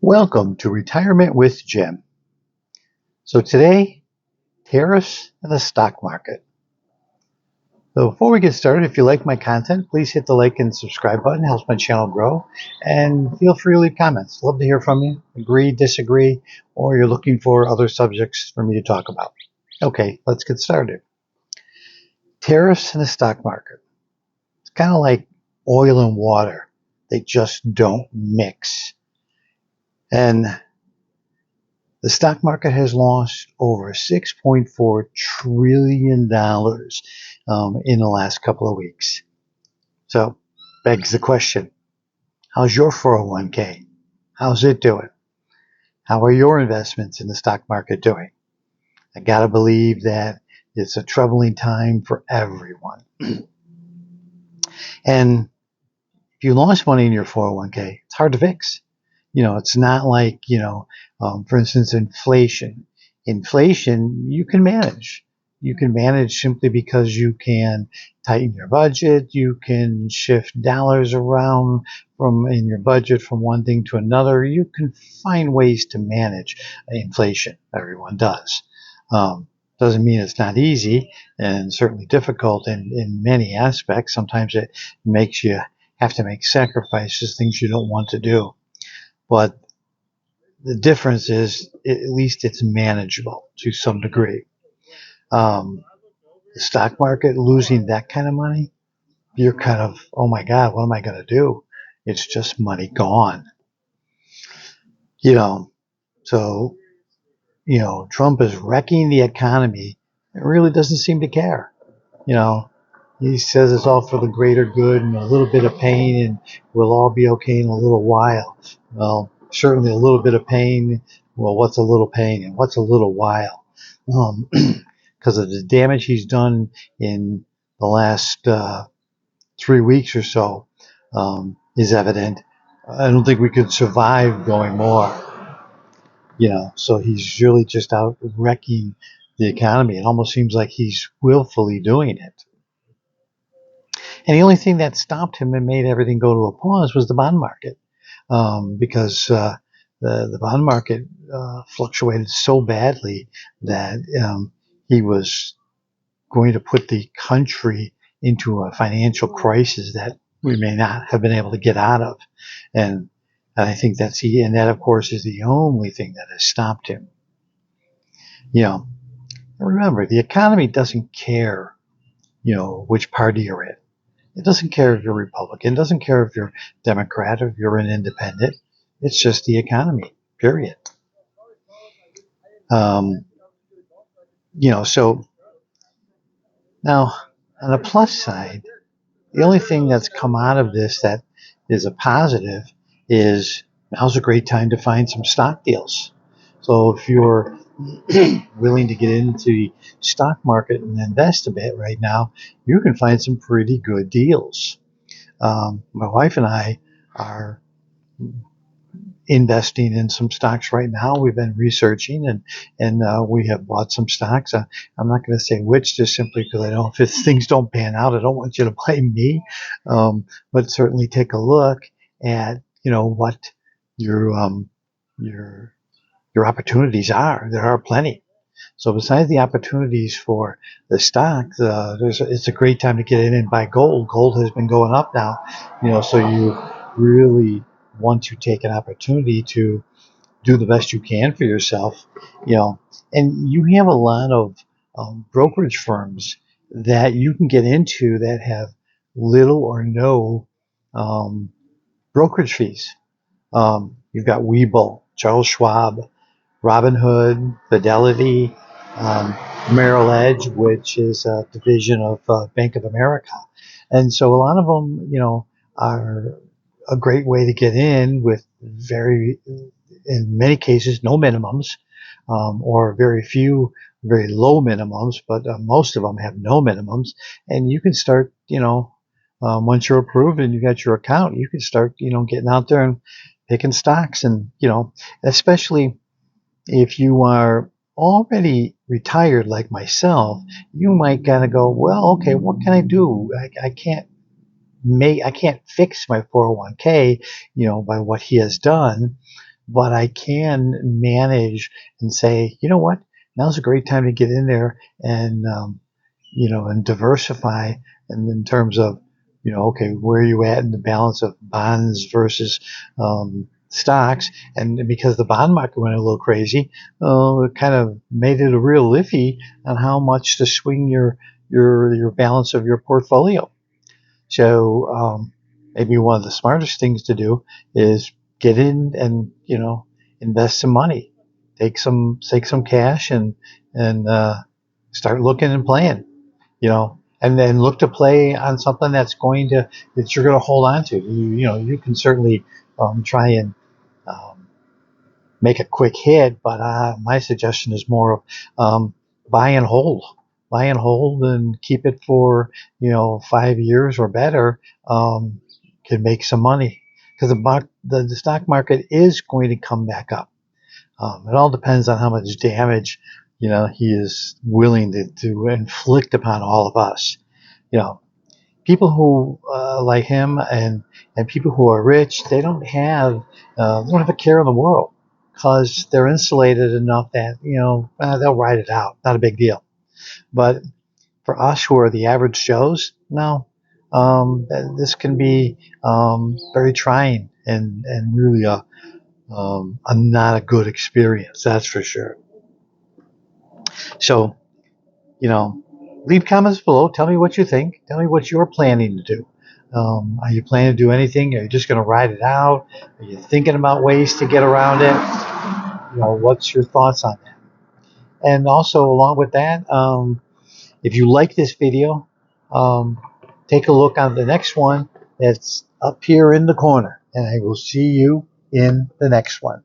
Welcome to Retirement with Jim. So today, tariffs and the stock market. So before we get started, if you like my content, please hit the like and subscribe button. It helps my channel grow. And feel free to leave comments. Love to hear from you. Agree, disagree, or you're looking for other subjects for me to talk about. Okay, let's get started. Tariffs and the stock market. It's kind of like oil and water. They just don't mix. And the stock market has lost over $6.4 trillion in the last couple of weeks. So, begs the question, how's your 401k? How's it doing? How are your investments in the stock market doing? I gotta believe that it's a troubling time for everyone. And if you lost money in your 401k, it's hard to fix. It's not like, for instance, inflation. Inflation, you can manage. You can manage simply because you can tighten your budget. You can shift dollars around in your budget from one thing to another. You can find ways to manage inflation. Everyone does. Doesn't mean it's not easy and certainly difficult in many aspects. Sometimes it makes you have to make sacrifices, things you don't want to do. But the difference is, at least it's manageable to some degree. The stock market, losing that kind of money, you're kind of, oh my God, what am I going to do? It's just money gone. So, Trump is wrecking the economy. It really doesn't seem to care. He says it's all for the greater good and a little bit of pain and we'll all be okay in a little while. Well, certainly a little bit of pain. Well, what's a little pain and what's a little while? Because of the damage he's done in the last 3 weeks or so is evident. I don't think we could survive going more. So he's really just out wrecking the economy. It almost seems like he's willfully doing it. And the only thing that stopped him and made everything go to a pause was the bond market, because the bond market fluctuated so badly that he was going to put the country into a financial crisis that we may not have been able to get out of. And I think and that, of course, is the only thing that has stopped him. Remember, the economy doesn't care, which party you're in. It doesn't care if you're Republican. It doesn't care if you're Democrat or if you're an independent. It's just the economy, period. So now on the plus side, the only thing that's come out of this that is a positive is now's a great time to find some stock deals. So if you're willing to get into the stock market and invest a bit right now, you can find some pretty good deals. My wife and I are investing in some stocks right now. We've been researching and we have bought some stocks. I'm not going to say which, just simply because I know if things don't pan out, I don't want you to blame me. But certainly take a look at what your opportunities are. There are plenty. So besides the opportunities for the stock, it's a great time to get in and buy gold. Gold has been going up now, so you really want to take an opportunity to do the best you can for yourself, and you have a lot of brokerage firms that you can get into that have little or no brokerage fees. You've got Webull, Charles Schwab, Robinhood, Fidelity, Merrill Edge, which is a division of Bank of America. And so a lot of them, are a great way to get in with in many cases, no minimums, or very few, very low minimums, but most of them have no minimums. And you can start, once you're approved and you got your account, you can start, getting out there and picking stocks. And, especially if you are already retired like myself, you might kind of go, well, okay, what can I do? I can't fix my 401k, by what he has done. but I can manage and say, you know what, now's a great time to get in there and and diversify. And in terms of, okay, where are you at in the balance of bonds versus stocks? And because the bond market went a little crazy, it kind of made it a real iffy on how much to swing your balance of your portfolio. So maybe one of the smartest things to do is get in and invest some money, take some cash and start looking and playing, and then look to play on something that you're going to hold on to. You can certainly try and um, make a quick hit, but my suggestion is more of buy and hold, and keep it for 5 years or better. Can make some money because the stock market is going to come back up. It all depends on how much damage he is willing to inflict upon all of us. You know, People who like him and people who are rich, they don't have a care in the world because they're insulated enough that they'll ride it out. Not a big deal. But for us who are the average Joes, no, this can be very trying and really a not a good experience. That's for sure. So you know, leave comments below. Tell me what you think. Tell me what you're planning to do. Are you planning to do anything? Are you just going to ride it out? Are you thinking about ways to get around it? What's your thoughts on that? And also, along with that, if you like this video, um, take a look on the next one that's up here in the corner. And I will see you in the next one.